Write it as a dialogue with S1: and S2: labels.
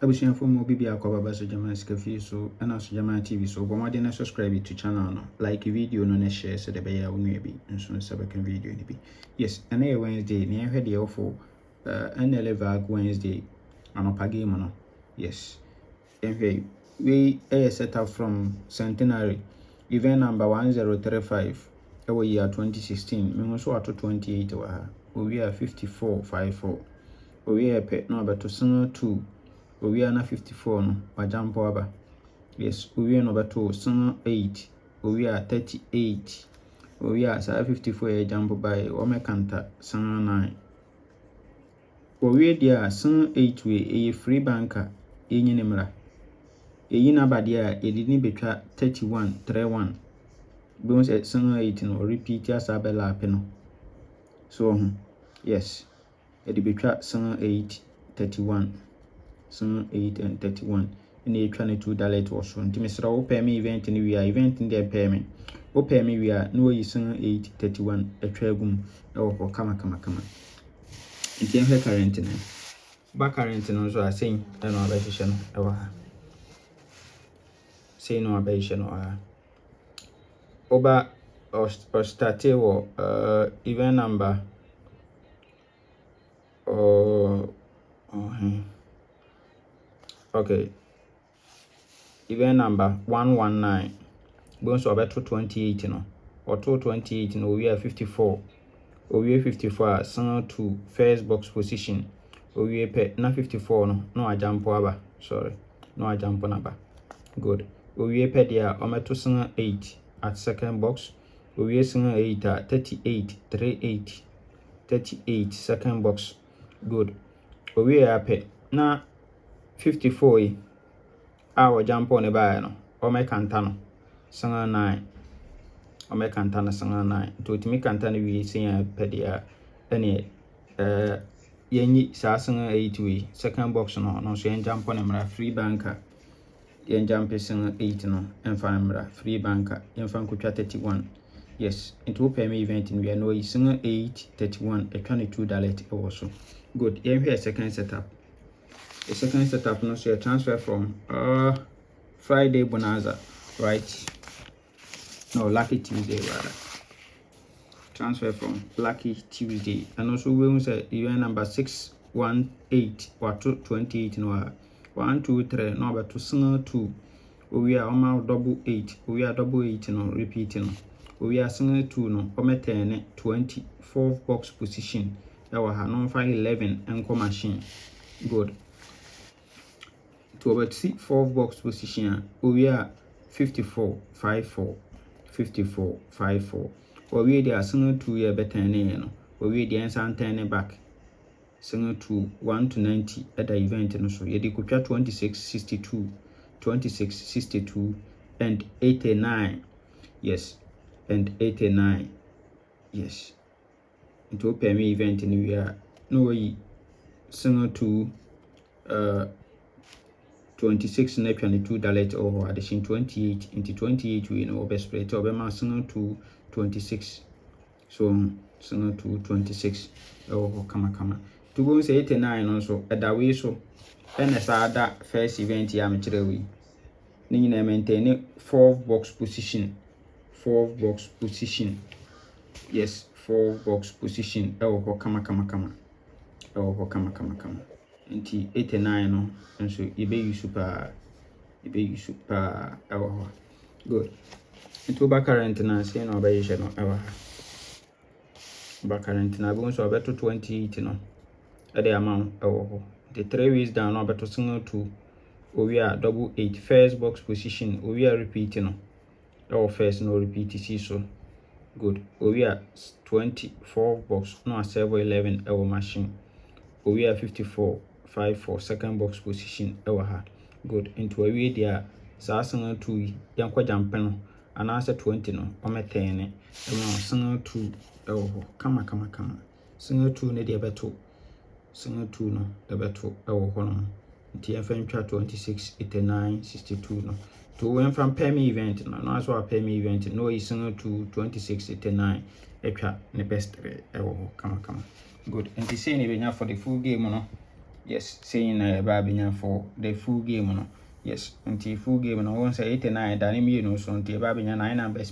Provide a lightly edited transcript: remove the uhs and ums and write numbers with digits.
S1: Abushan for more BB Akoba so German Scafi so and also German TV so but more than subscribe to channel no like video no share so the bear will be and so second video ni be. Yes, and a Wednesday near head the for Nla Vag Wednesday anopa game no. Yes. And we a set up from centenary event number 1035 our year 2016 me also ato 28 we are 5454 we are pet no about to sing 2 we are na 54 no wajampo aba. Yes, we are no beto sing 8 we are 38 we are 54 a jump by omekanta sing 9 we dia sing 8 we a free banker yenyi nimra yeyi na bade a yedini betwa 31 31 bonus sing 8 no repeat as abela ape no so yes yedi betwa sing 8 31 sing 8 and 31 and you try to $2 or so nti mesra wo pay me event ni we are event in there pay me wo pay me we are no yi sing 8 31 atwa agum e wo kama nti en current na ba current no so asen e no abehye no e wa ha say no abehye no oba or start wo event number okay event number 119 bonus obeto 28 no or 28 no we are 54 we are 54 sing to first box position we pe na 54 no ajampo aba sorry no ajampo naba good we pe dia ometo sing 8 at second box we sing 8 at 38 38 38 second box good we are pe na 54 our jump on the buy no o me kanta no sanga 9 o me kanta no sanga 9 to timi kanta no wi sin pedia ene yenyi sa sanga 8 we second box no so yen jump on mra free banker yen jump sanga 8 no enfan mra free banker yen fan kutwa 31 yes into pay me event in we no yi sanga 8 31 e $22 e wo so good yen hwe second setup. The second setup no so transfer from Friday bonanza, right? No, Lucky Tuesday rather. Transfer from Lucky Tuesday. And also we will say event number 618 or 28 no 1 2 3 no but to single 2. We are on double 8. We are double 8 no repeating. We are single 2 no o 10 24 box position. Our no 511 and machine. Good. To about see 4 box position we are 54 54 54 54 or we are single 2 year better no we the answer 10 back single 2 1 to 90 at the event no so you could 26 62 26 62 and 89 yes and 89 yes into pay me event in we are no way single 2 26 na $22 or addition 28 into 28 we know best spread to be single to 26 so single to 26 kama to go say 89 also at that way so and as that first event ya me kire we ni na maintain 4 box position yes 4 box position kama nti 89 no nso ibe super good into back current na say no be yeshe no back current na bo nso beto 28 no e dey amount the 3 ways down no beto single 2 we are double 8 first box position we are repeating no first no repeat see so good we are 24 box no 711 machine we are 54 54 second box position ha good into a way there sa single 2 yankwa jampe no anasa 20 no o meten ne single 2 kama single 2 ne de beto single 2 no de beto ho no nti FM 26 89 62 no to when from pay me event no as well pay me event no is single 2 26 89 etwa ne best kama good nti say ne benya for the full game no Yes, saying na for the full game no. Yes, until full game no, once 89 dane me no so until 9 numbers